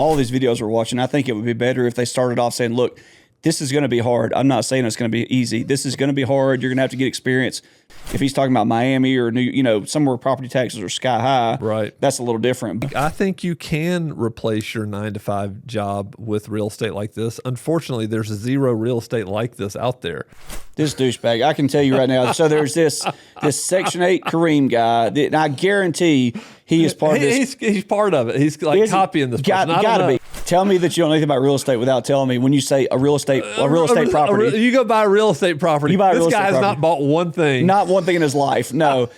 all these videos we're watching, I think it would be better if they started off saying, look, this is going to be hard. I'm not saying it's going to be easy. This is going to be hard. You're going to have to get experience. If he's talking about Miami or somewhere property taxes are sky high, right, that's a little different. I think you can replace your 9-to-5 job with real estate like this. Unfortunately, there's zero real estate like this out there. This douchebag, I can tell you right now. So there's this Section 8 Kareem guy, and I guarantee he is part of this. He's part of it. He's like copying this. Gotta be. Tell me that you don't know anything about real estate without telling me when you say a real estate property. You go buy a real estate property. This guy has not bought one thing. Not one thing in his life. No.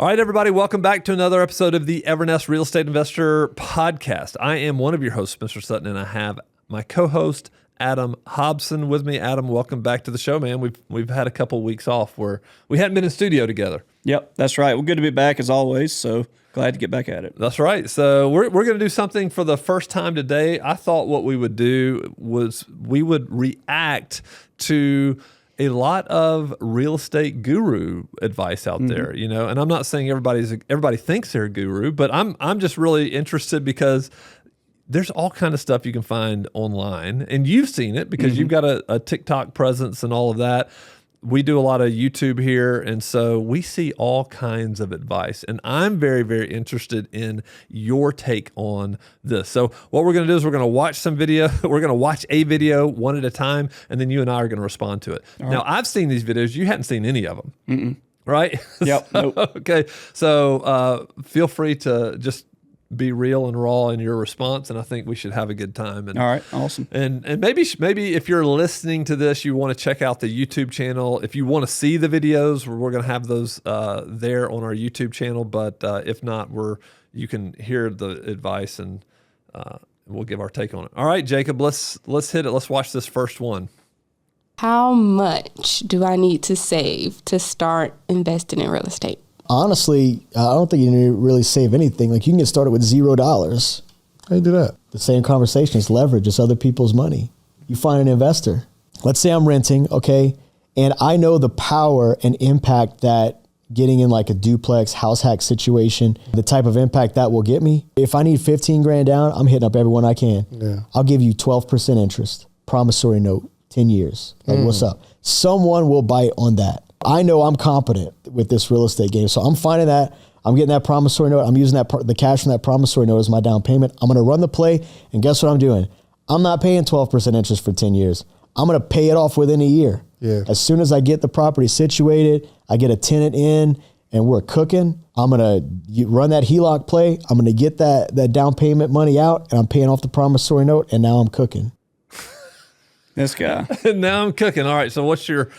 All right, everybody, welcome back to another episode of the Evernest Real Estate Investor Podcast. I am one of your hosts, Mr. Sutton, and I have my co-host, Adam Hobson, with me. Adam, welcome back to the show, man. We've had a couple weeks off where we hadn't been in studio together. Yep, that's right. Well, good to be back as always, so glad to get back at it. That's right. So we're going to do something for the first time today. I thought what we would do was we would react to a lot of real estate guru advice out there, and I'm not saying everybody thinks they're a guru, but I'm just really interested because there's all kind of stuff you can find online, and you've seen it because you've got a TikTok presence and all of that. We do a lot of YouTube here, and so we see all kinds of advice, and I'm very, very interested in your take on this. So what we're going to do is we're going to watch some video. We're going to watch a video one at a time, and then you and I are going to respond to it. All now, right. I've seen these videos. You hadn't seen any of them, right? Yep. Nope. Okay. So feel free to just be real and raw in your response, and I think we should have a good time. And, all right, awesome. And maybe if you're listening to this, you want to check out the YouTube channel. If you want to see the videos, we're going to have those there on our YouTube channel. But if not, you can hear the advice, and we'll give our take on it. All right, Jacob, let's hit it. Let's watch this first one. How much do I need to save to start investing in real estate? Honestly, I don't think you need to really save anything. Like, you can get started with $0. How do you do that? The same conversation. It's leverage. It's other people's money. You find an investor. Let's say I'm renting, okay? And I know the power and impact that getting in like a duplex house hack situation, the type of impact that will get me. If I need 15 grand down, I'm hitting up everyone I can. Yeah. I'll give you 12% interest, promissory note, 10 years. Like, what's up? Someone will bite on that. I know I'm competent with this real estate game. So I'm finding that. I'm getting that promissory note. I'm using the cash from that promissory note as my down payment. I'm going to run the play. And guess what I'm doing? I'm not paying 12% interest for 10 years. I'm going to pay it off within a year. Yeah. As soon as I get the property situated, I get a tenant in, and we're cooking, I'm going to run that HELOC play. I'm going to get that down payment money out, and I'm paying off the promissory note, and now I'm cooking. This guy. Now I'm cooking. All right. So what's your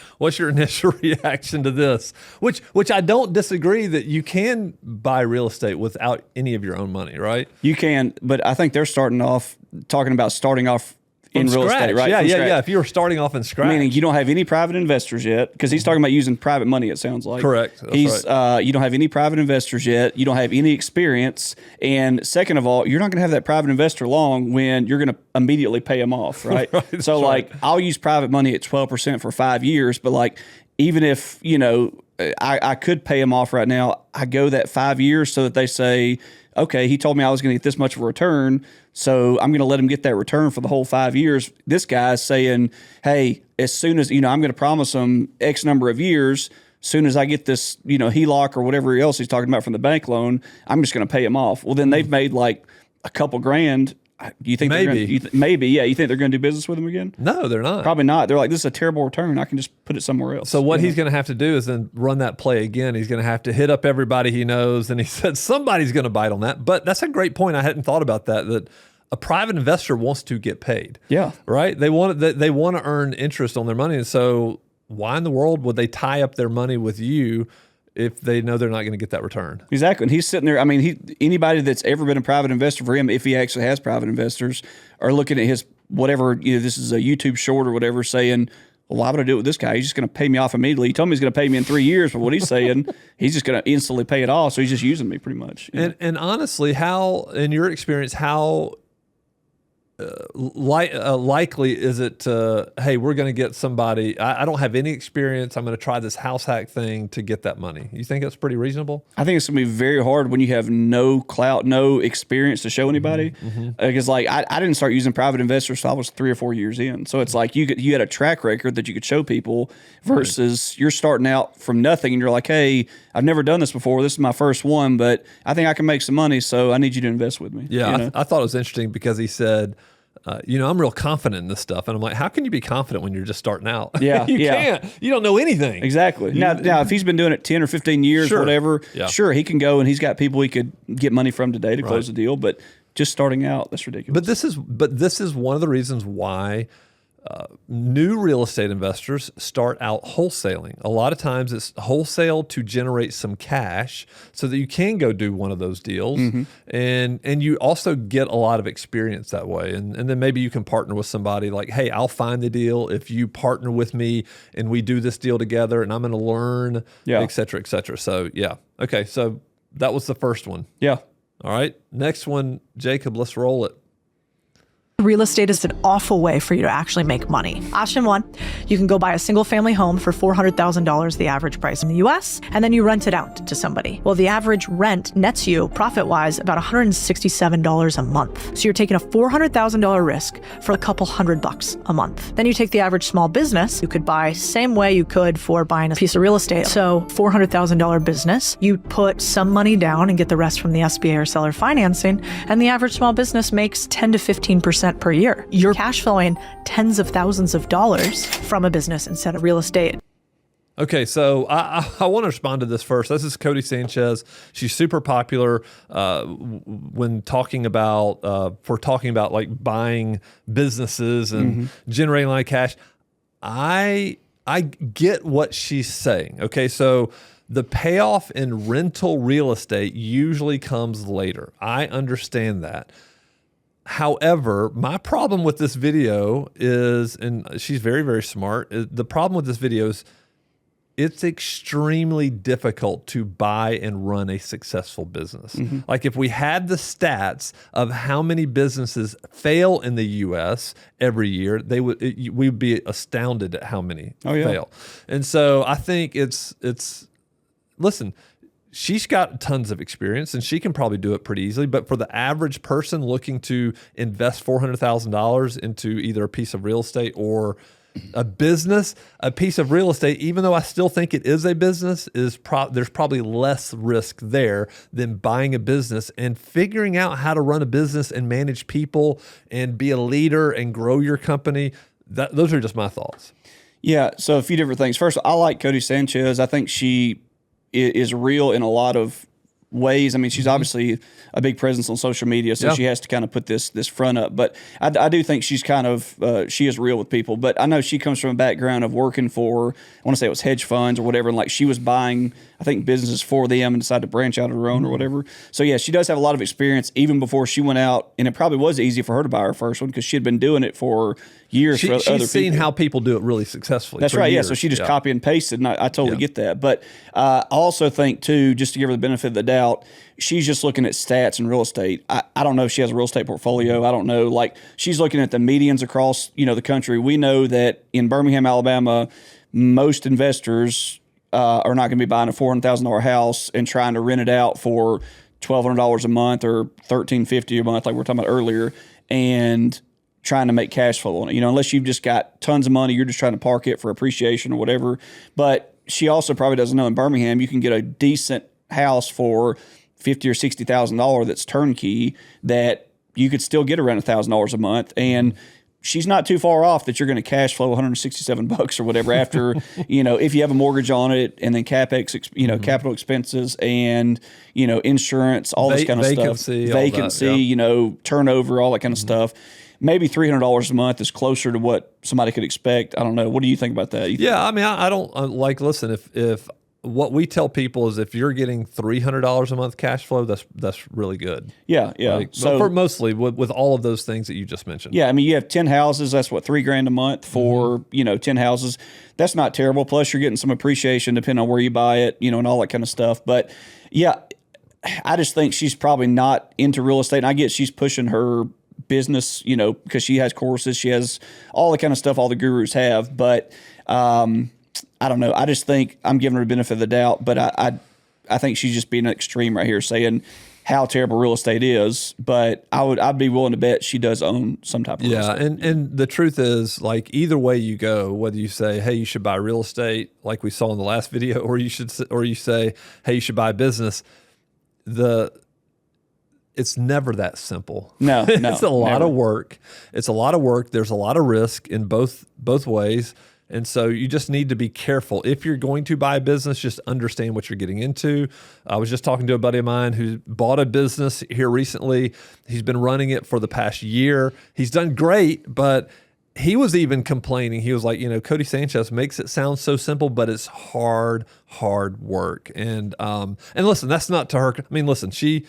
initial reaction to this? Which I don't disagree that you can buy real estate without any of your own money, right? You can, but I think they're talking about starting off in real estate, right? Yeah. If you were starting off in scratch, meaning you don't have any private investors yet, because he's talking about using private money. It sounds like correct. That's right. You don't have any private investors yet. You don't have any experience, and second of all, you're not going to have that private investor long when you're going to immediately pay them off, right? Right, so like, I'll use private money at 12% for 5 years, but like, even if I could pay them off right now, I go that 5 years so that they say, okay, he told me I was going to get this much of a return, so I'm going to let him get that return for the whole 5 years. This guy's saying, hey, as soon as, I'm going to promise him X number of years, soon as I get this, HELOC or whatever else he's talking about from the bank loan, I'm just going to pay him off. Well, then they've made like a couple grand. Do you think maybe? You think they're going to do business with him again? No, they're not. Probably not. They're like, this is a terrible return. I can just put it somewhere else. So what he's going to have to do is then run that play again. He's going to have to hit up everybody he knows, and he said somebody's going to bite on that. But that's a great point. I hadn't thought about that a private investor wants to get paid. Yeah. Right? They want to earn interest on their money, and so why in the world would they tie up their money with you if they know they're not going to get that return? Exactly. And he's sitting there. I mean, anybody that's ever been a private investor for him, if he actually has private investors, are looking at his whatever, this is a YouTube short or whatever, saying, well, why would I do it with this guy? He's just going to pay me off immediately. He told me he's going to pay me in 3 years, but what he's saying, he's just going to instantly pay it off. So he's just using me pretty much. And honestly, how, in your experience, how likely is it, hey, we're going to get somebody, I don't have any experience, I'm going to try this house hack thing to get that money? You think that's pretty reasonable? I think it's going to be very hard when you have no clout, no experience to show anybody. Because like I didn't start using private investors till I was 3 or 4 years in. So it's like you had a track record that you could show people versus you're starting out from nothing and you're like, hey, I've never done this before. This is my first one, but I think I can make some money, so I need you to invest with me. Yeah, you know? I thought it was interesting because he said, I'm real confident in this stuff. And I'm like, how can you be confident when you're just starting out? Yeah, you can't. You don't know anything. Exactly. Now, if he's been doing it 10 or 15 years, Sure. whatever, Yeah. sure, he can go and he's got people he could get money from today to close the deal. But just starting out, that's ridiculous. But this is one of the reasons why new real estate investors start out wholesaling. A lot of times it's wholesale to generate some cash so that you can go do one of those deals. And you also get a lot of experience that way. And then maybe you can partner with somebody like, hey, I'll find the deal if you partner with me and we do this deal together and I'm going to learn, et cetera, et cetera. So yeah. Okay. So that was the first one. Yeah. All right. Next one, Jacob, let's roll it. Real estate is an awful way for you to actually make money. Option one, you can go buy a single family home for $400,000, the average price in the US, and then you rent it out to somebody. Well, the average rent nets you, profit-wise, about $167 a month. So you're taking a $400,000 risk for a couple $100 a month. Then you take the average small business, you could buy same way you could for buying a piece of real estate. So $400,000 business, you put some money down and get the rest from the SBA or seller financing, and the average small business makes 10 to 15% per year. You're cash flowing tens of thousands of dollars from a business instead of real estate. Okay, so I want to respond to this first. This is Codie Sanchez. She's super popular when talking about like buying businesses and generating a lot of cash. I get what she's saying. Okay, so the payoff in rental real estate usually comes later. I understand that. However, my problem with this video is, and she's very, very smart, the problem with this video is it's extremely difficult to buy and run a successful business. Like if we had the stats of how many businesses fail in the U.S. every year, we'd be astounded at how many fail. And so I think listen, she's got tons of experience and she can probably do it pretty easily. But for the average person looking to invest $400,000 into either a piece of real estate or a business, a piece of real estate, even though I still think it is a business, there's probably less risk there than buying a business and figuring out how to run a business and manage people and be a leader and grow your company. Those are just my thoughts. Yeah. So a few different things. First, I like Codie Sanchez. I think she is real in a lot of ways. I mean, she's obviously a big presence on social media, so she has to kind of put this front up. But I do think she's kind of she is real with people. But I know she comes from a background of working for, I want to say it was hedge funds or whatever, and like she was buying, I think, businesses for them and decided to branch out on her own or whatever. So yeah, she does have a lot of experience even before she went out, and it probably was easy for her to buy her first one because she had been doing it for years for other people. She's seen how people do it really successfully. That's right. Years. Yeah. So she just copy and pasted, and I totally get that. But I also think too, just to give her the benefit of the doubt, she's just looking at stats in real estate. I don't know if she has a real estate portfolio. I don't know. Like she's looking at the medians across the country. We know that in Birmingham, Alabama, most investors are not going to be buying a $400,000 house and trying to rent it out for $1,200 a month or $1,350 a month, like we were talking about earlier, and trying to make cash flow on it. Unless you've just got tons of money, you're just trying to park it for appreciation or whatever. But she also probably doesn't know in Birmingham you can get a decent house for $50,000 or $60,000 that's turnkey that you could still get around $1,000 a month, and she's not too far off that you're going to cash flow $167 or whatever after if you have a mortgage on it, and then capex capital expenses and insurance, all this kind of vacancy, turnover, all that kind of stuff. Maybe $300 a month is closer to what somebody could expect. I don't know. What do you think about that? I mean, I don't listen, if what we tell people is if you're getting $300 a month cash flow, that's really good. Yeah. So for mostly with all of those things that you just mentioned. Yeah. I mean, you have 10 houses. That's what, $3,000 a month for, 10 houses. That's not terrible. Plus you're getting some appreciation depending on where you buy it, and all that kind of stuff. But yeah, I just think she's probably not into real estate. And I get she's pushing her business, because she has courses, she has all the kind of stuff all the gurus have. But I don't know. I just think I'm giving her the benefit of the doubt, but I think she's just being extreme right here, saying how terrible real estate is. But I'd be willing to bet she does own some type of real estate. And the truth is, like, either way you go, whether you say, hey, you should buy real estate, like we saw in the last video, or you say, hey, you should buy business, it's never that simple. No, it's a lot of work. It's a lot of work. There's a lot of risk in both ways. And so you just need to be careful. If you're going to buy a business, just understand what you're getting into. I was just talking to a buddy of mine who bought a business here recently. He's been running it for the past year. He's done great, but he was even complaining. He was like, Cody Sanchez makes it sound so simple, but it's hard work. And listen, that's not to her. I mean, listen, she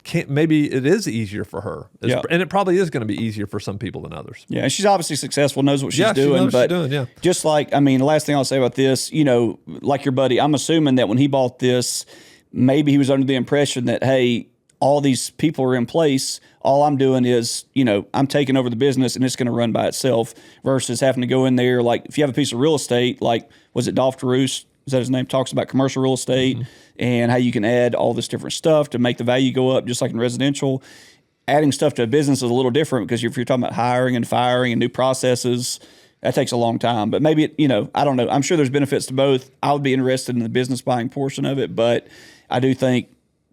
can't, maybe it is easier for her. And it probably is going to be easier for some people than others. Yeah, and she's obviously successful, knows what she's doing. She knows but what she's doing, just like, the last thing I'll say about this, like your buddy, I'm assuming that when he bought this, maybe he was under the impression that, hey, all these people are in place. All I'm doing is, I'm taking over the business and it's going to run by itself, versus having to go in there. Like, if you have a piece of real estate, like, was it Dolph DeRoos? Is that his name? Talks about commercial real estate and how you can add all this different stuff to make the value go up, just like in residential. Adding stuff to a business is a little different, because if you're talking about hiring and firing and new processes, that takes a long time. But maybe, I don't know. I'm sure there's benefits to both. I would be interested in the business buying portion of it, but I do think,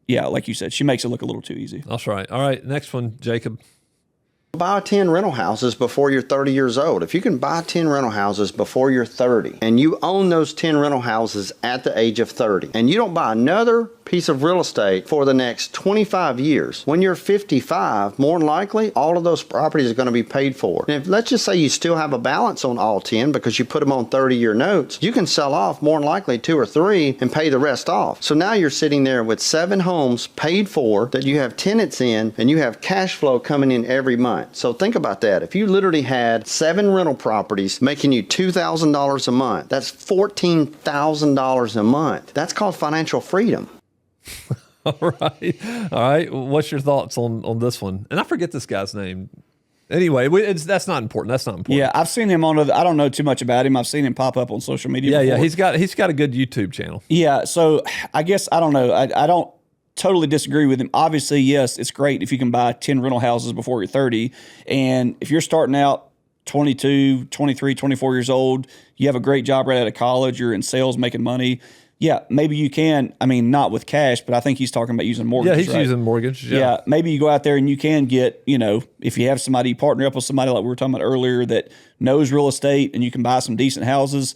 like you said, she makes it look a little too easy. That's right. All right, next one, Jacob. Buy 10 rental houses before you're 30 years old. If you can buy 10 rental houses before you're 30, and you own those 10 rental houses at the age of 30, and you don't buy another piece of real estate for the next 25 years, when you're 55, more than likely, all of those properties are going to be paid for. And if, let's just say you still have a balance on all 10 because you put them on 30-year notes, you can sell off more than likely 2 or 3 and pay the rest off. So now you're sitting there with 7 homes paid for that you have tenants in, and you have cash flow coming in every month. So think about that. If you literally had 7 rental properties making you $2,000 a month, that's $14,000 a month. That's called financial freedom. All right. What's your thoughts on this one? And I forget this guy's name. Anyway, that's not important. Yeah, I've seen him on. I don't know too much about him. I've seen him pop up on social media. Yeah, before. He's got a good YouTube channel. Yeah, so I guess I don't know. I don't totally disagree with him. Obviously, yes, it's great if you can buy 10 rental houses before you're 30. And if you're starting out 22, 23, 24 years old, you have a great job right out of college, you're in sales making money. Yeah, maybe you can. I mean, not with cash, but I think he's talking about using mortgages. Yeah, he's using mortgage. Yeah, maybe you go out there and you can get, if you have somebody, partner up with somebody like we were talking about earlier that knows real estate, and you can buy some decent houses,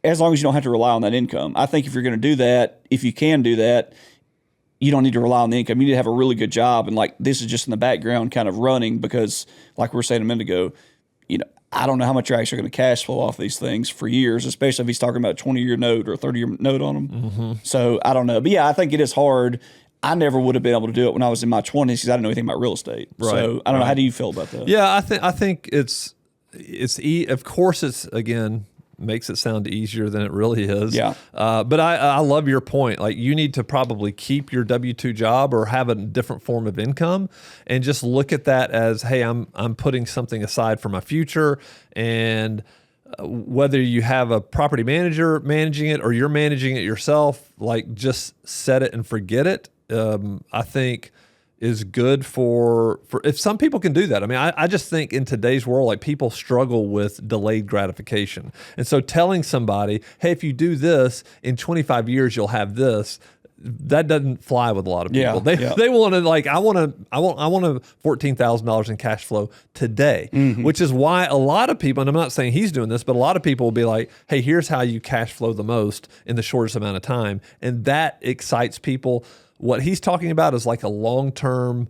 as long as you don't have to rely on that income. I think if you're going to do that, if you can do that, you don't need to rely on the income. You need to have a really good job. And like, this is just in the background kind of running, because like we were saying a minute ago, I don't know how much you're actually going to cash flow off these things for years, especially if he's talking about a 20-year note or a 30-year note on them. Mm-hmm. So I don't know. But yeah, I think it is hard. I never would have been able to do it when I was in my 20s because I didn't know anything about real estate. Right. So I don't know. How do you feel about that? Yeah, I think it's of course it's, again, makes it sound easier than it really is. Yeah. But I love your point. Like, you need to probably keep your W-2 job or have a different form of income, and just look at that as, hey, I'm putting something aside for my future. And whether you have a property manager managing it or you're managing it yourself, like, just set it and forget it. I think is good for if some people can do that. I mean, I just think in today's world, like, people struggle with delayed gratification. And so telling somebody, hey, if you do this, in 25 years, you'll have this, that doesn't fly with a lot of people. They want to, like, I want $14,000 in cash flow today, which is why a lot of people, and I'm not saying he's doing this, but a lot of people will be like, hey, here's how you cash flow the most in the shortest amount of time. And that excites people. What he's talking about is like a long-term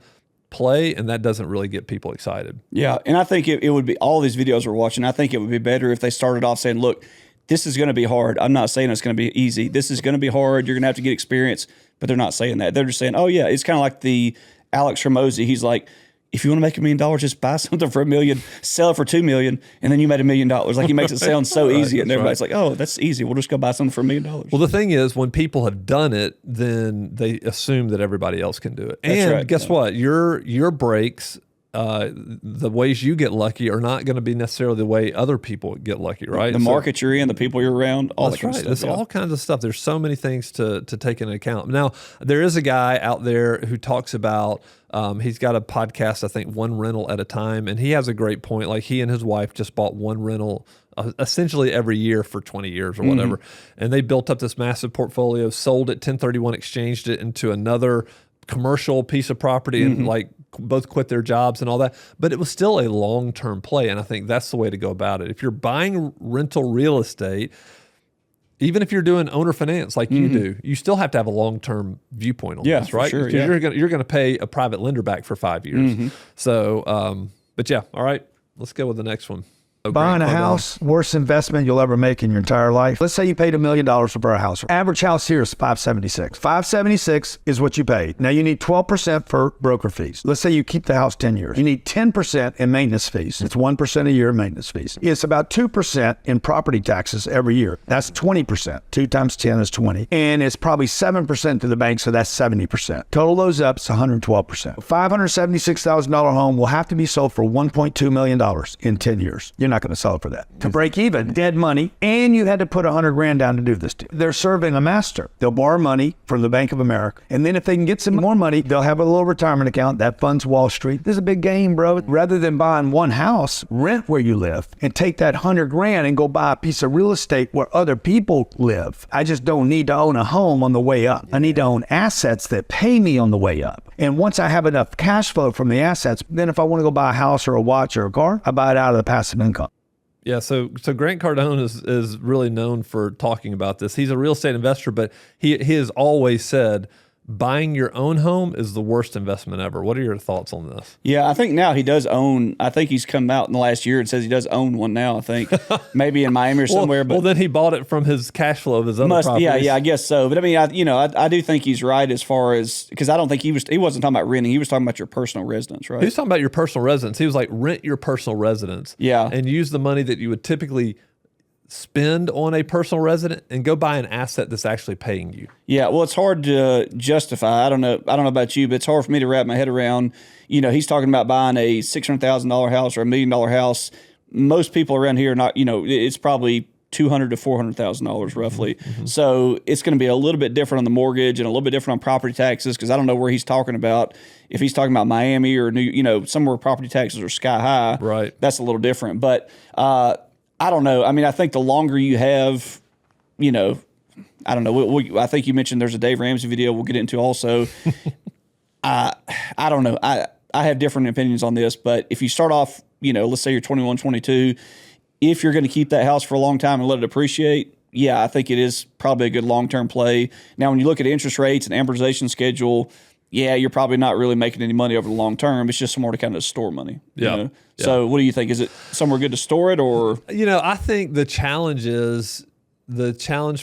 play, and that doesn't really get people excited. Yeah, and I think it would be, all these videos we're watching, I think it would be better if they started off saying, look, this is going to be hard. I'm not saying it's going to be easy. This is going to be hard. You're going to have to get experience, but they're not saying that. They're just saying, oh, yeah, it's kind of like the Alex Hormozi. He's like, if you want to make $1 million, just buy something for $1 million, sell it for $2 million, and then you made $1 million. Like, he makes it sound so easy, and everybody's like, oh, that's easy. We'll just go buy something for $1 million. Well, the thing is, when people have done it, then they assume that everybody else can do it. That's and right, guess what? Your breaks, the ways you get lucky are not going to be necessarily the way other people get lucky, right? The market you're in, the people you're around, all that kind of stuff. There's all kinds of stuff. There's so many things to take into account. Now, there is a guy out there who talks about, he's got a podcast, I think, one rental at a time, and he has a great point. Like, he and his wife just bought one rental essentially every year for 20 years or whatever. And they built up this massive portfolio, sold it, 1031 exchanged it into another commercial piece of property, and like both quit their jobs and all that. But it was still a long-term play, and I think that's the way to go about it. If you're buying rental real estate, even if you're doing owner finance like you do, you still have to have a long-term viewpoint on this, right? Sure, Because you're gonna pay a private lender back for 5 years. So, but yeah, all right, let's go with the next one. Buying a house, worst investment you'll ever make in your entire life. Let's say you paid $1 million to buy a house. Average house here is $576. $576 is what you paid. Now you need 12% for broker fees. Let's say you keep the house 10 years. You need 10% in maintenance fees. It's 1% a year in maintenance fees. It's about 2% in property taxes every year. That's 20%. 2 times 10 is 20. And it's probably 7% to the bank, so that's 70%. Total those up, it's 112%. $576,000 home will have to be sold for $1.2 million in 10 years. You're not going to sell it for that. To break even, dead money, and you had to put $100,000 down to do this. They're serving a master. They'll borrow money from the Bank of America, and then if they can get some more money, they'll have a little retirement account that funds Wall Street. This is a big game, bro. Rather than buying one house, rent where you live, and take that $100,000 and go buy a piece of real estate where other people live. I just don't need to own a home on the way up. I need to own assets that pay me on the way up. And once I have enough cash flow from the assets, then if I want to go buy a house or a watch or a car, I buy it out of the passive income. Yeah, so Grant Cardone is really known for talking about this. He's a real estate investor, but he has always said buying your own home is the worst investment ever. What are your thoughts on this? Yeah, I think now he does own. I think he's come out in the last year and says he does own one now. I think maybe in Miami or somewhere. Well, then he bought it from his cash flow of his other properties. Yeah, I guess so. But I mean, I do think he's right as far as, because I don't think he wasn't talking about renting. He was talking about your personal residence, right? He was talking about your personal residence. He was like, rent your personal residence. Yeah, and use the money that you would typically spend on a personal resident and go buy an asset that's actually paying you. Yeah, well, it's hard to justify. I don't know about you, but it's hard for me to wrap my head around. He's talking about buying a $600,000 house or $1 million house. Most people around here are not. It's probably $200,000 to $400,000 roughly. So it's going to be a little bit different on the mortgage and a little bit different on property taxes, because I don't know where he's talking about. If he's talking about Miami or somewhere where property taxes are sky high, right? That's a little different, but. I don't know. I mean, I think the longer you have, I don't know. I think you mentioned there's a Dave Ramsey video we'll get into also. I don't know. I have different opinions on this, but if you start off, let's say you're 21, 22, if you're going to keep that house for a long time and let it appreciate, yeah, I think it is probably a good long-term play. Now, when you look at interest rates and amortization schedule, yeah, you're probably not really making any money over the long term. It's just somewhere to kind of store money. Yeah. So what do you think? Is it somewhere good to store it, or? I think the challenge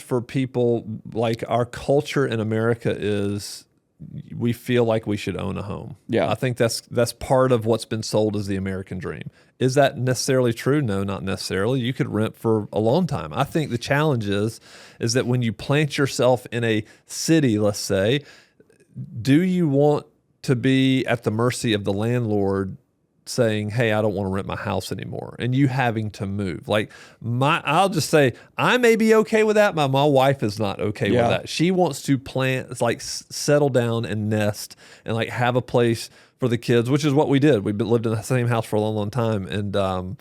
for people, like our culture in America, is we feel like we should own a home. Yeah. I think that's part of what's been sold as the American dream. Is that necessarily true? No, not necessarily. You could rent for a long time. I think the challenge is that when you plant yourself in a city, let's say, do you want to be at the mercy of the landlord saying, hey, I don't want to rent my house anymore, and you having to move? I'll just say, I may be okay with that. My wife is not okay with that. She wants to settle down and nest and have a place for the kids, which is what we did. We lived in the same house for a long, long time. And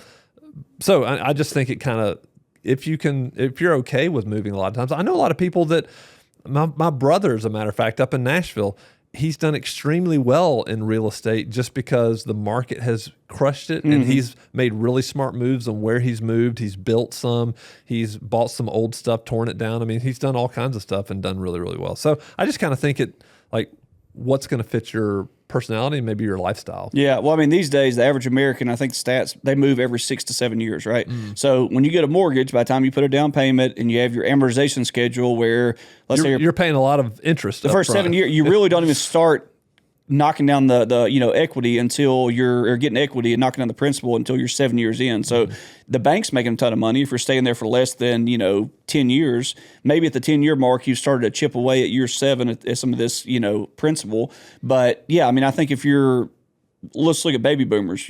so I just think it kind of, if you're okay with moving a lot of times. I know a lot of people that, my brother, as a matter of fact, up in Nashville, he's done extremely well in real estate just because the market has crushed it, and he's made really smart moves on where he's moved. He's built some, he's bought some old stuff, torn it down. I mean, he's done all kinds of stuff and done really, really well. So I just kind of think what's going to fit your personality and maybe your lifestyle. Yeah. Well, I mean, these days, the average American, I think the stats, they move every 6 to 7 years, right? So when you get a mortgage, by the time you put a down payment and you have your amortization schedule where, let's say you're paying a lot of interest. The first 7 years, you really don't even start knocking down the equity until you're getting equity and knocking down the principal until you're 7 years in. So the bank's making a ton of money if you're staying there for less than 10 years. Maybe at the 10-year mark you started to chip away at year 7 at some of this principal. But yeah, I mean, I think if you're, let's look at baby boomers.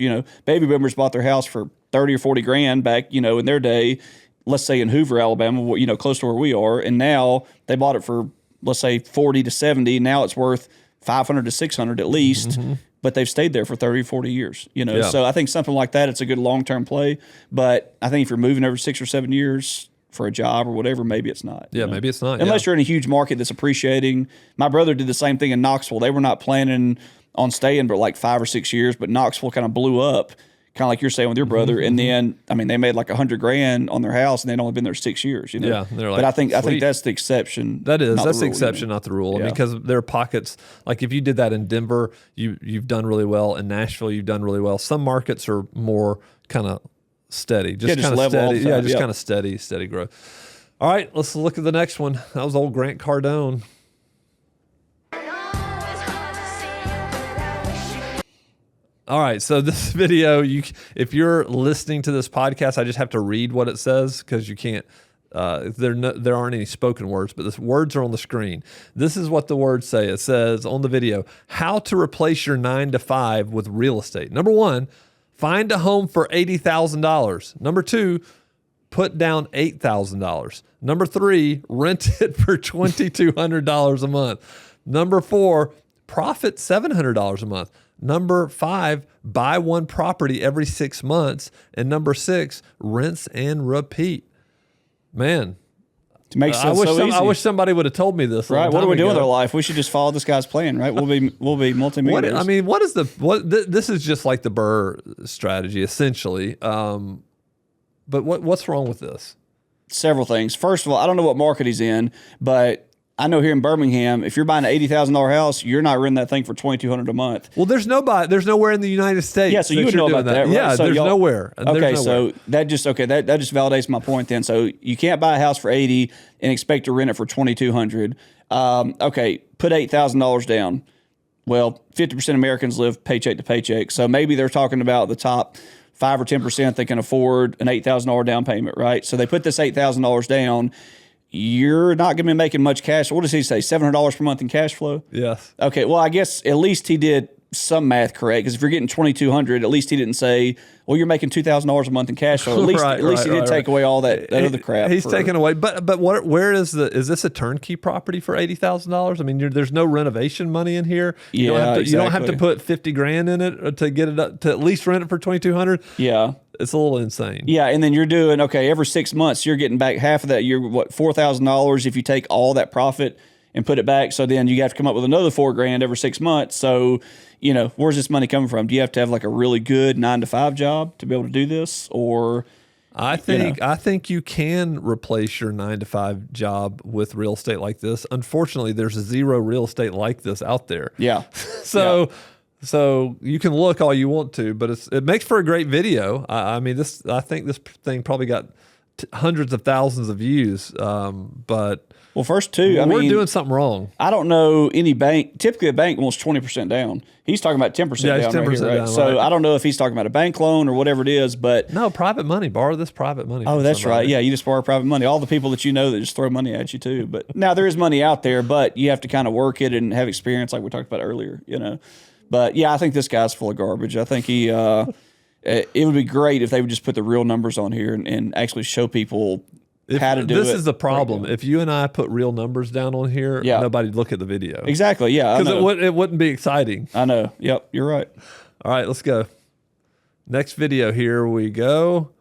Baby boomers bought their house for 30 or 40 grand back in their day. Let's say in Hoover, Alabama, close to where we are, and now they bought it for, let's say, 40 to 70. Now it's worth 500 to 600 at least, but they've stayed there for 30, 40 years, So I think something like that, it's a good long-term play. But I think if you're moving over 6 or 7 years for a job or whatever, maybe it's not. Yeah, maybe it's not. Unless you're in a huge market that's appreciating. My brother did the same thing in Knoxville. They were not planning on staying but like 5 or 6 years, but Knoxville kind of blew up, kind of like you're saying with your brother. And then, I mean, they made like $100,000 on their house, and they'd only been there 6 years. Yeah, they're like, but I think sweet. That's the exception. That is, that's the rule, exception, not the rule. Yeah. I mean, because there are pockets, like if you did that in Denver, you've done really well. In Nashville, you've done really well. Some markets are more kind of steady, just kind of level all steady. the time. Yeah, just kind of steady growth. All right, let's look at the next one. That was old Grant Cardone. All right, so this video, if you're listening to this podcast, I just have to read what it says because you can't. There aren't any spoken words, but the words are on the screen. This is what the words say. It says on the video, how to replace your 9 to 5 with real estate. Number 1, find a home for $80,000. Number 2, put down $8,000. Number 3, rent it for $2,200 a month. Number 4, profit $700 a month. Number 5, buy one property every 6 months. And number 6, rinse and repeat. Man, it makes sense easy. I wish somebody would have told me this. Right? What are we doing with our life? We should just follow this guy's plan, right? We'll be multimillionaires. This is just like the Burr strategy, essentially. But what's wrong with this? Several things. First of all, I don't know what market he's in, but I know here in Birmingham, if you're buying an $80,000 house, you're not renting that thing for $2,200 a month. Well, there's nowhere in the United States. Yeah, so you would know about that, right? Yeah, so there's nowhere. Okay, so that just validates my point then. So you can't buy a house for $80,000 and expect to rent it for $2,200. Okay, put $8,000 down. Well, 50% of Americans live paycheck to paycheck, so maybe they're talking about the top 5 or 10% that can afford an $8,000 down payment, right? So they put this $8,000 down. You're not going to be making much cash. What does he say? $700 per month in cash flow? Yes. Okay. Well, I guess at least he did some math correct, because if you're getting $2,200, at least he didn't say, well, you're making $2,000 a month in cash flow. At least he did take away all that other crap. He's taken away. But where is this a turnkey property for $80,000? I mean, there's no renovation money in here. You don't have to put $50,000 in it to get it up to at least rent it for $2,200. Yeah. It's a little insane. Yeah, and then you're doing, every 6 months, you're getting back half of that. You're, $4,000 if you take all that profit and put it back. So then you have to come up with another $4,000 every 6 months. So, where's this money coming from? Do you have to have like a really good 9 to 5 job to be able to do this? Or I think you can replace your 9 to 5 job with real estate like this. Unfortunately, there's zero real estate like this out there. Yeah. So you can look all you want to, but it makes for a great video. I think this thing probably got hundreds of thousands of views. But first two, we're doing something wrong. I don't know any bank. Typically, a bank wants 20% down. He's talking about 10% down. 10% right here, right? down. So right. I don't know if he's talking about a bank loan or whatever it is, but no, private money. Borrow this private money. Oh, that's right. Yeah, you just borrow private money. All the people that you know that just throw money at you too. But now there is money out there, but you have to kind of work it and have experience, like we talked about earlier. But yeah, I think this guy's full of garbage. I think he. It would be great if they would just put the real numbers on here and actually show people how to do it. This is the problem. If you and I put real numbers down on here, nobody'd look at the video. Exactly. Yeah, because it wouldn't be exciting. I know. Yep, you're right. All right, let's go. Next video. Here we go.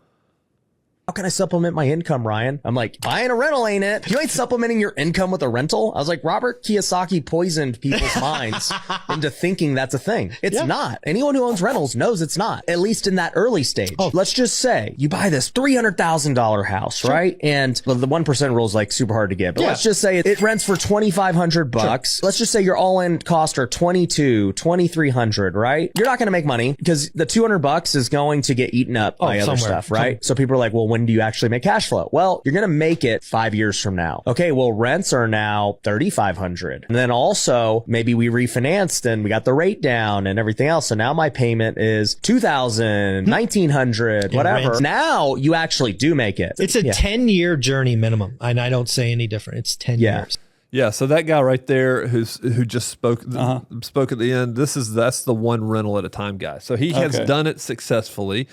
How can I supplement my income, Ryan? I'm like, buying a rental ain't it? You ain't supplementing your income with a rental? I was like, Robert Kiyosaki poisoned people's minds into thinking that's a thing. It's not. Anyone who owns rentals knows it's not, at least in that early stage. Let's just say you buy this $300,000 house, right? And the 1% rule is like super hard to get, but let's just say it rents for $2,500. Let's just say your all-in costs are $2,300, right? You're not going to make money because the $200 is going to get eaten up by other stuff, right? So people are like, well, when when do you actually make cash flow? Well, you're going to make it 5 years from now. Okay, well, rents are now $3,500. And then also maybe we refinanced and we got the rate down and everything else. So now my payment is $2,000, $1,900, whatever. rent. Now you actually do make it. It's a 10-year journey minimum. And I don't say any different. It's 10 years. Yeah, so that guy right there who just spoke spoke at the end. That's the one rental at a time guy. So he has done it successfully,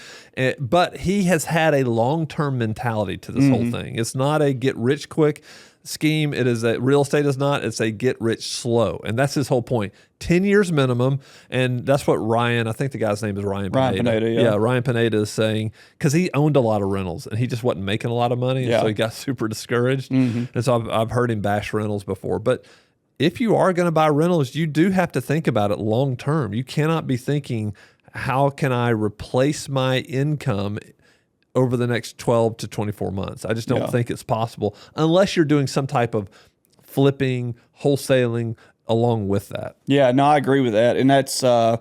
but he has had a long-term mentality to this whole thing. It's not a get rich quick scheme. It is a real estate is not. It's a get rich slow, and that's his whole point. 10 years minimum, and that's what Ryan. I think the guy's name is Ryan Pineda. Ryan Pineda, yeah. Ryan Pineda is saying because he owned a lot of rentals and he just wasn't making a lot of money, so he got super discouraged. And so I've heard him bash rentals before, but if you are going to buy rentals, you do have to think about it long term. You cannot be thinking, how can I replace my income over the next 12 to 24 months? I just don't think it's possible unless you're doing some type of flipping, wholesaling along with that. Yeah, no, I agree with that. And that's, Ryan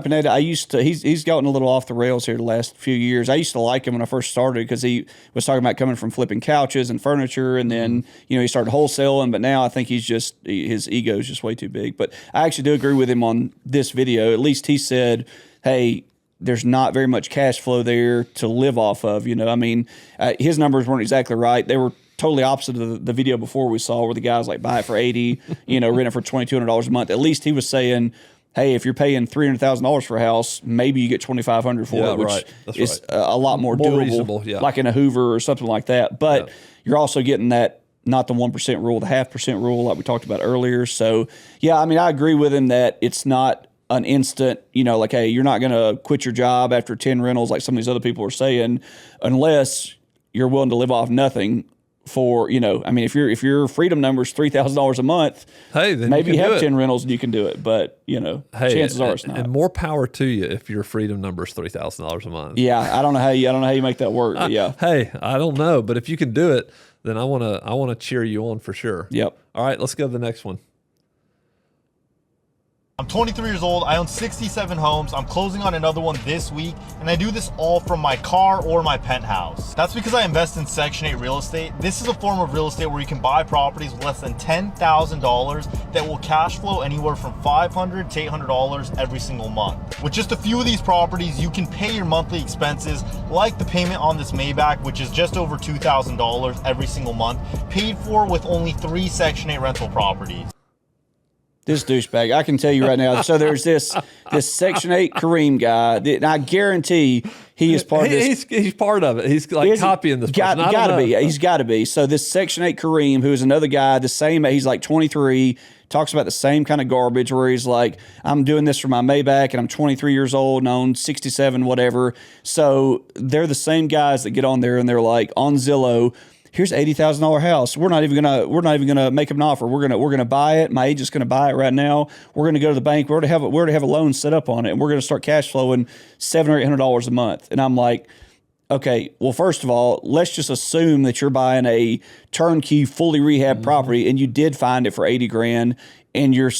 Pineda, he's gotten a little off the rails here the last few years. I used to like him when I first started because he was talking about coming from flipping couches and furniture, and then, he started wholesaling, but now I think his ego is just way too big. But I actually do agree with him on this video. At least he said, hey, there's not very much cash flow there to live off of. His numbers weren't exactly right. They were totally opposite of the video before we saw where the guys like buy it for $80, rent it for $2,200 a month. At least he was saying, hey, if you're paying $300,000 for a house, maybe you get $2,500 for it, which is a lot more doable, reasonable, like in a Hoover or something like that. But you're also getting that, not the 1% rule, the 0.5% rule like we talked about earlier. So, I agree with him that it's not an instant, like, hey, you're not going to quit your job after 10 rentals like some of these other people are saying, unless you're willing to live off nothing for, if your freedom number is $3,000 a month, hey, then maybe you have 10 rentals and you can do it. But, chances are it's not. And more power to you if your freedom number is $3,000 a month. Yeah, I don't know how you make that work. But yeah. Hey, I don't know, but if you can do it, then I want to cheer you on for sure. Yep. All right, let's go to the next one. I'm 23 years old, I own 67 homes, I'm closing on another one this week, and I do this all from my car or my penthouse. That's because I invest in Section 8 real estate. This is a form of real estate where you can buy properties with less than $10,000 that will cash flow anywhere from $500 to $800 every single month. With just a few of these properties, you can pay your monthly expenses, like the payment on this Maybach, which is just over $2,000 every single month, paid for with only 3 Section 8 rental properties. This douchebag, I can tell you right now. So there's this Section 8 Kareem guy, and I guarantee he is part of this. He's part of it. He's like copying this person. Got to be. He's got to be. So this Section 8 Kareem, who is another guy, the same, he's like 23, talks about the same kind of garbage where he's like, I'm doing this for my Maybach and I'm 23 years old and I own 67, whatever. So they're the same guys that get on there and they're like, on Zillow, here's $80,000 house. We're not even gonna make him an offer. We're gonna buy it. My agent's gonna buy it right now. We're gonna go to the bank. We already have a loan set up on it, and we're gonna start cash flowing $700 or $800 a month. And I'm like, okay, well, first of all, let's just assume that you're buying a turnkey, fully rehab property, and you did find it for $80,000. And you'd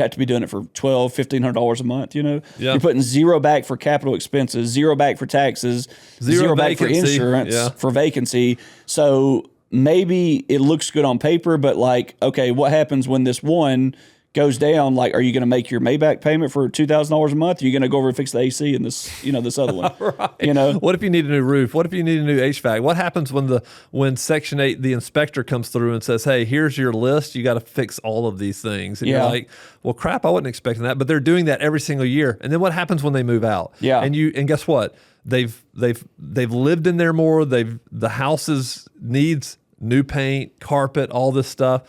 have to be doing it for $1,200, $1,500 a month, You're putting zero back for capital expenses, zero back for taxes, zero back for insurance, for vacancy. So maybe it looks good on paper, but like, okay, what happens when this one goes down? Like, are you going to make your Maybach payment for $2,000 a month? Are you going to go over and fix the AC in this, this other one? Right. What if you need a new roof? What if you need a new HVAC? What happens when Section 8, the inspector comes through and says, hey, here's your list. You got to fix all of these things. And you're like, well, crap, I wasn't expecting that. But they're doing that every single year. And then what happens when they move out? Yeah. And guess what? They've lived in there more. The houses needs new paint, carpet, all this stuff.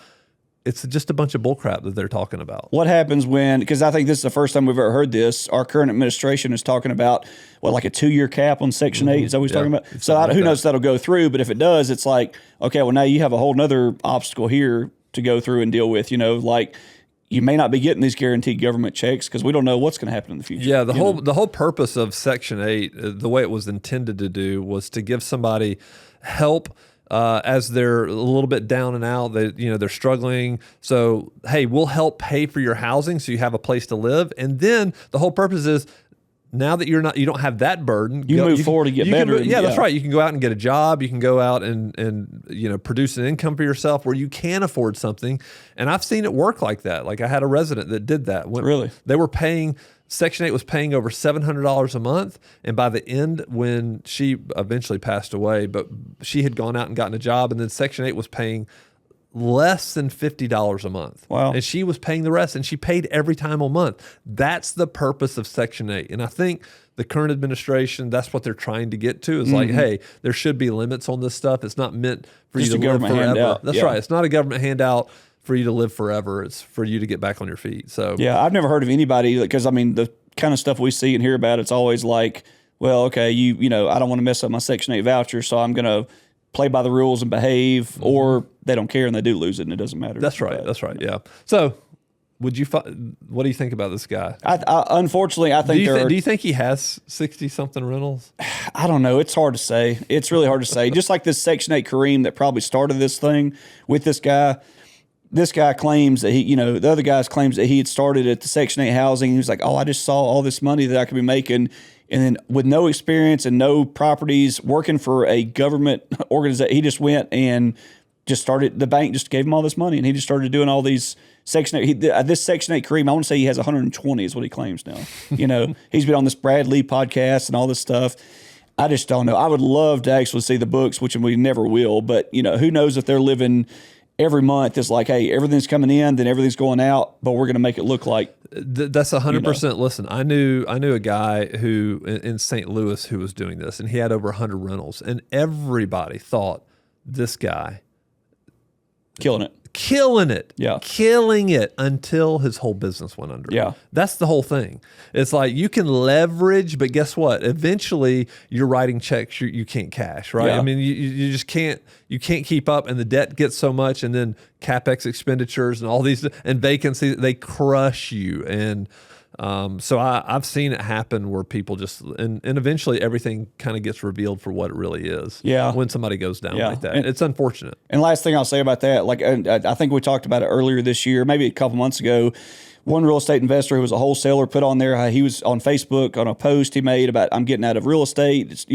It's just a bunch of bullcrap that they're talking about. What happens because I think this is the first time we've ever heard this. Our current administration is talking about, like a 2-year cap on Section 8? Is that what he's talking about? So who knows if that'll go through, but if it does, it's like, okay, well, now you have a whole nother obstacle here to go through and deal with, like you may not be getting these guaranteed government checks because we don't know what's going to happen in the future. Yeah, the whole purpose of Section 8, the way it was intended to do, was to give somebody help as they're a little bit down and out. They're struggling. So, hey, we'll help pay for your housing so you have a place to live. And then the whole purpose is now that you don't have that burden, You move forward to get better. Yeah, that's Yeah. right. You can go out and get a job. You can go out and produce an income for yourself where you can afford something. And I've seen it work like that. Like I had a resident that did that. Really? They were paying. Section 8 was paying over $700 a month, and by the end, when she eventually passed away, but she had gone out and gotten a job, and then Section 8 was paying less than $50 a month. Wow. And she was paying the rest, and she paid every time a month. That's the purpose of Section 8. And I think the current administration, that's what they're trying to get to, is like, hey, there should be limits on this stuff. It's not meant for Just you a to live government forever. handout. That's Yeah. right. It's not a government handout for you to live forever. It's for you to get back on your feet. So Yeah, I've never heard of anybody, because I mean, the kind of stuff we see and hear about, it's always like, well, okay, you know, I don't want to mess up my Section 8 voucher, so I'm going to play by the rules and behave, or they don't care and they do lose it and it doesn't matter. that's right. But, That's right. Yeah. So what do you think about this guy? Unfortunately, I think Do you think he has 60 something rentals? I don't know. It's hard to say. It's really hard to say. Just like this Section 8 Kareem that probably started this thing with this guy. This guy claims that the other guy claims that he had started at the Section 8 housing. He was like, oh, I just saw all this money that I could be making. And then with no experience and no properties, working for a government organization, he just went and just started, the bank just gave him all this money. And he just started doing all these Section 8. This Section 8 Kareem, I want to say he has 120 is what he claims now. He's been on this Brad Lee podcast and all this stuff. I just don't know. I would love to actually see the books, which we never will. But, who knows if they're living every month is like, hey, everything's coming in, then everything's going out, but we're going to make it look like. That's 100%. Listen, I knew a guy who in St. Louis who was doing this, and he had over 100 rentals, and everybody thought this guy Killing it. Yeah. Killing it until his whole business went under. Yeah. That's the whole thing. It's like you can leverage, but guess what? Eventually you're writing checks you can't cash, right? Yeah. I mean, you just can't keep up, and the debt gets so much, and then CapEx expenditures and all these, and vacancies, they crush you. And so I've seen it happen where people just, and eventually everything kind of gets revealed for what it really is. Yeah. When somebody goes down Yeah. like that. And it's unfortunate. And last thing I'll say about that, like I think we talked about it earlier this year, maybe a couple months ago. One real estate investor who was a wholesaler put on there, he was on Facebook on a post he made about, I'm getting out of real estate. It's,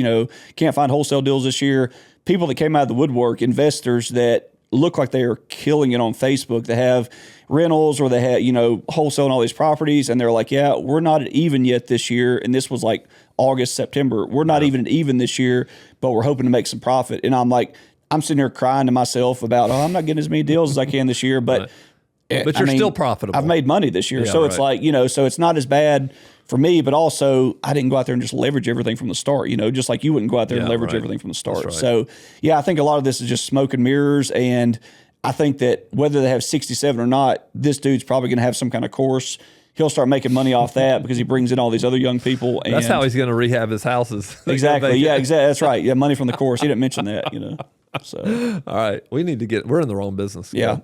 can't find wholesale deals this year. People that came out of the woodwork, investors that look like they are killing it on Facebook, that have rentals or they have, wholesaling all these properties. And they're like, yeah, we're not at even yet this year. And this was like August, September. We're not even at even this year, but we're hoping to make some profit. And I'm like, I'm sitting here crying to myself about, I'm not getting as many deals as I can this year, but But you're still profitable. I've made money this year. Yeah, so it's right. like, so it's not as bad for me, but also I didn't go out there and just leverage everything from the start, just like you wouldn't go out there and Yeah, leverage right. everything from the start. That's right. So yeah, I think a lot of this is just smoke and mirrors. And I think that whether they have 67 or not, this dude's probably going to have some kind of course. He'll start making money off that because he brings in all these other young people. And That's how he's going to rehab his houses. exactly. Yeah, exactly. That's right. Yeah, money from the course. He didn't mention that, So All right. We're in the wrong business. yeah,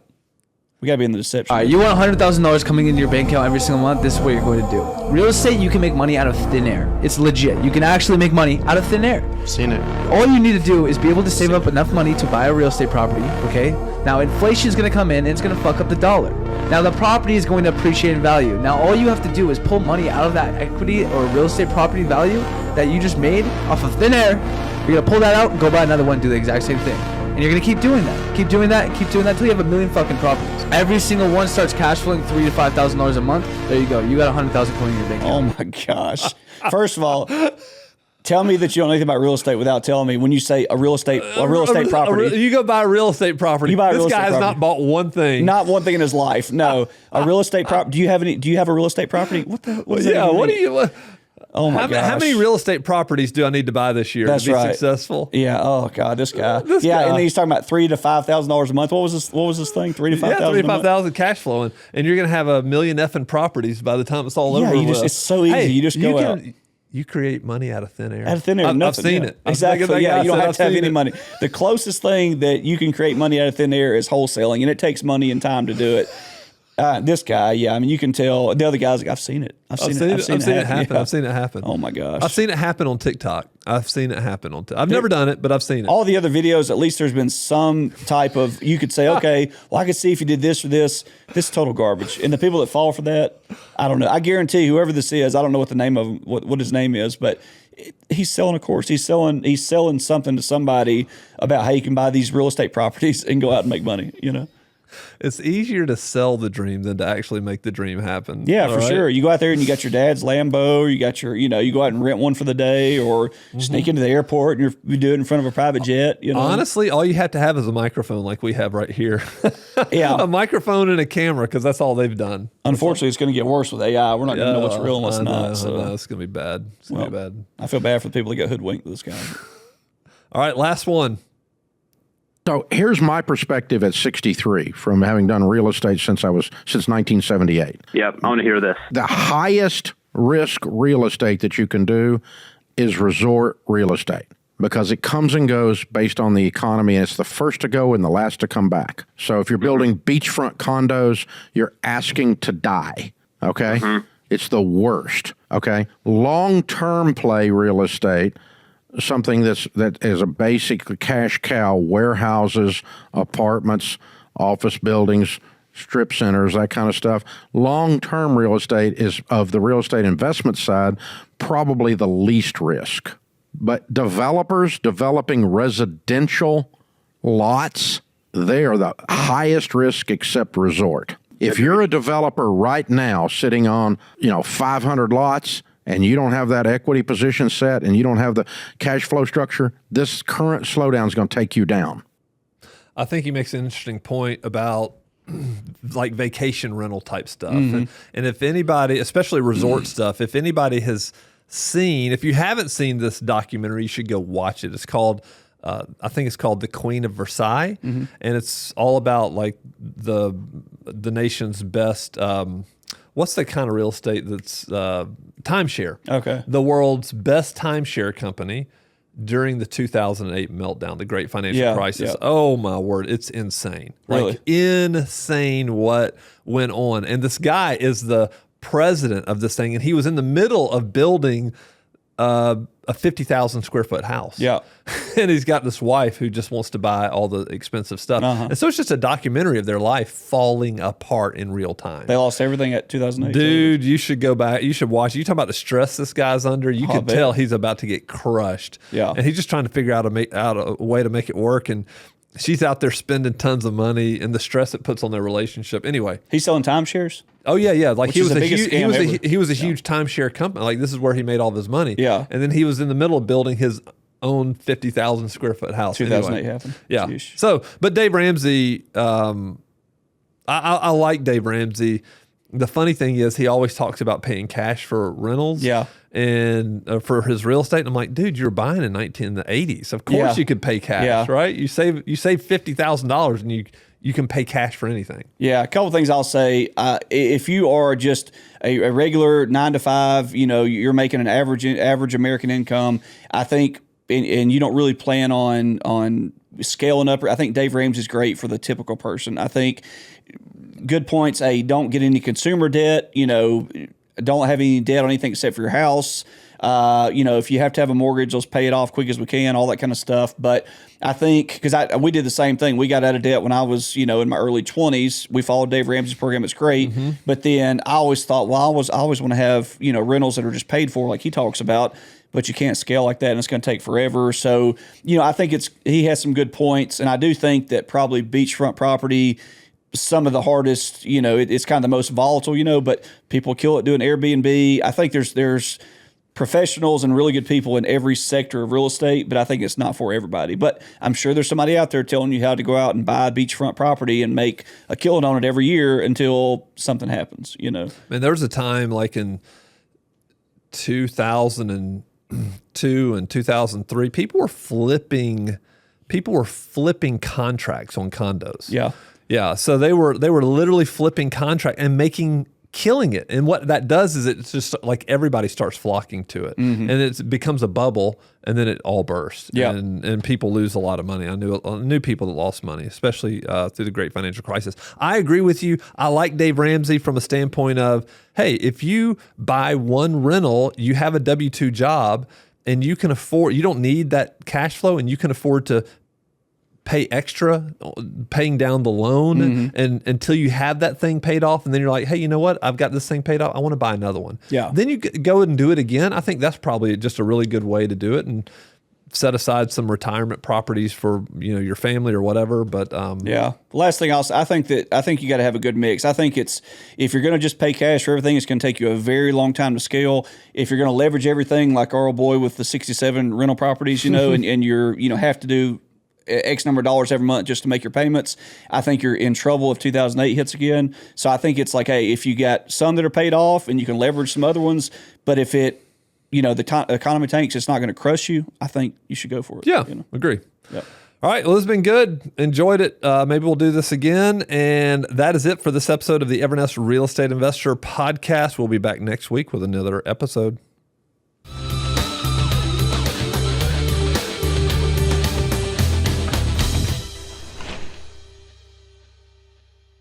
we got to be in the deception. All right, you want $100,000 coming into your bank account every single month. This is what you're going to do. Real estate, you can make money out of thin air. It's legit. You can actually make money out of thin air. Seen it. All you need to do is be able to save up enough money to buy a real estate property, okay? Now, inflation is going to come in and it's going to fuck up the dollar. Now, the property is going to appreciate in value. Now, all you have to do is pull money out of that equity or real estate property value that you just made off of thin air. You're going to pull that out and go buy another one and do the exact same thing. And you're going to keep doing that. Keep doing that. Keep doing that until you have a million fucking properties. Every single one starts cash flowing $3,000 to $5,000 a month. There you go. You got $100,000 coming in your bank account. Oh my gosh. First of all, tell me that you don't know anything about real estate without telling me when you say a real estate property. You go buy a real estate property. You buy a real this guy estate has property. not bought one thing. Not one thing in his life. No. A real estate property. Do you have a real estate property? What the what does that Yeah, even what do mean? you Oh my how gosh. many real estate properties do I need to buy this year That's to be right. successful? Yeah. Oh God, this guy. This yeah, guy. and then he's talking about $3,000 to $5,000 a month. What was this thing? $3,000 to $5,000. Yeah, a month? $35,000 cash flowing, and you're going to have a million effing properties by the time it's all Yeah, over. you just- with. it's so easy. Hey, You just go out. You create money out of thin air. Out of thin air, I've nothing, seen yeah. it. Exactly. Yeah, you don't have to have any money. money. The closest thing that you can create money out of thin air is wholesaling, and it takes money and time to do it. This guy, yeah. I mean, you can tell. The other guy's like, I've seen it. I've seen it happen. Yeah. I've seen it happen. Oh my gosh. I've seen it happen on TikTok. I've seen it happen on. I've never done it, but I've seen it. All the other videos, at least there's been some type of. You could say, okay, well, I could see if you did this or this. This is total garbage. And the people that fall for that, I don't know. I guarantee whoever this is, I don't know what the name of what his name is, but he's selling a course. He's selling something to somebody about how you can buy these real estate properties and go out and make money. You know. It's easier to sell the dream than to actually make the dream happen. Yeah, for sure. You go out there and you got your dad's Lambo, or you got your, you go out and rent one for the day, or sneak into the airport and you do it in front of a private jet. Honestly, all you have to have is a microphone like we have right here. Yeah. A microphone and a camera, because that's all they've done. Unfortunately, it's going to get worse with AI. We're not going to know what's real and what's not. So it's going to be bad. It's going to be bad. I feel bad for the people that got hoodwinked with this guy. All right, last one. So here's my perspective at 63 from having done real estate since 1978. Yep, I want to hear this. The highest risk real estate that you can do is resort real estate because it comes and goes based on the economy, and it's the first to go and the last to come back. So if you're building beachfront condos, you're asking to die, okay? It's the worst, okay? Long-term play real estate, something that is a basic cash cow, warehouses, apartments, office buildings, strip centers, that kind of stuff. Long-term real estate is, of the real estate investment side, probably the least risk. But developers developing residential lots, they are the highest risk except resort. If you're a developer right now sitting on, 500 lots, and you don't have that equity position set and you don't have the cash flow structure, this current slowdown is going to take you down. I think he makes an interesting point about like vacation rental type stuff. And if anybody, especially resort stuff, if anybody has seen, if you haven't seen this documentary, you should go watch it. It's called, I think it's called The Queen of Versailles. And it's all about like the nation's best, what's the kind of real estate that's timeshare? Okay. The world's best timeshare company during the 2008 meltdown, the great financial crisis. Yeah. Oh my word, it's insane. Really? Like insane what went on. And this guy is the president of this thing, and he was in the middle of building a 50,000 square foot house. Yeah. And he's got this wife who just wants to buy all the expensive stuff. And so it's just a documentary of their life falling apart in real time. They lost everything at 2008. Dude, you should go back. You should watch it. You talk about the stress this guy's under. You can tell he's about to get crushed. Yeah. And he's just trying to figure out a way to make it work. And she's out there spending tons of money and the stress it puts on their relationship. Anyway. He's selling timeshares? Oh yeah, yeah. Like he was a huge timeshare company. Like this is where he made all of his money. Yeah. And then he was in the middle of building his own 50,000 square foot house. 2008 happened. Yeah. Sheesh. So, but Dave Ramsey, I like Dave Ramsey. The funny thing is he always talks about paying cash for rentals. Yeah. And for his real estate. And I'm like, dude, you're buying in the 80s. Of course you could pay cash, right? You save $50,000 and you can pay cash for anything. Yeah, a couple of things I'll say. If you are just a regular 9 to 5, you're making an average American income, I think, and you don't really plan on scaling up. I think Dave Ramsey's great for the typical person. I think good points. Don't get any consumer debt. Don't have any debt on anything except for your house. If you have to have a mortgage, let's pay it off quick as we can, all that kind of stuff. But I think, because we did the same thing. We got out of debt when I was, in my early 20s. We followed Dave Ramsey's program. It's great. But then I always thought, I always want to have, rentals that are just paid for, like he talks about, but you can't scale like that and it's going to take forever. So, I think he has some good points. And I do think that probably beachfront property, some of the hardest, it's kind of the most volatile, but people kill it doing Airbnb. I think there's professionals and really good people in every sector of real estate, but I think it's not for everybody. But I'm sure there's somebody out there telling you how to go out and buy beachfront property and make a killing on it every year until something happens, Man, there was a time like in 2002 and 2003, people were flipping contracts on condos. Yeah. Yeah. So they were literally flipping contract and making killing it. And what that does is it's just like everybody starts flocking to it, and it becomes a bubble, and then it all bursts. Yeah. And people lose a lot of money. I knew people that lost money, especially through the great financial crisis. I agree with you. I like Dave Ramsey from a standpoint of, hey, if you buy one rental, you have a W-2 job, and you can afford, you don't need that cash flow, and you can afford to pay extra, paying down the loan, and until you have that thing paid off, and then you're like, hey, you know what? I've got this thing paid off. I want to buy another one. Yeah. Then you go and do it again. I think that's probably just a really good way to do it, and set aside some retirement properties for your family or whatever. But yeah, the last thing I think you got to have a good mix. I think if you're going to just pay cash for everything, it's going to take you a very long time to scale. If you're going to leverage everything like our old boy with the 67 rental properties, and you're have to do X number of dollars every month just to make your payments, I think you're in trouble if 2008 hits again. So I think it's like, hey, if you got some that are paid off and you can leverage some other ones, but if the economy tanks, it's not going to crush you, I think you should go for it. Yeah, agree. Yep. All right, well, this has been good. Enjoyed it. Maybe we'll do this again. And that is it for this episode of the Evernest Real Estate Investor Podcast. We'll be back next week with another episode.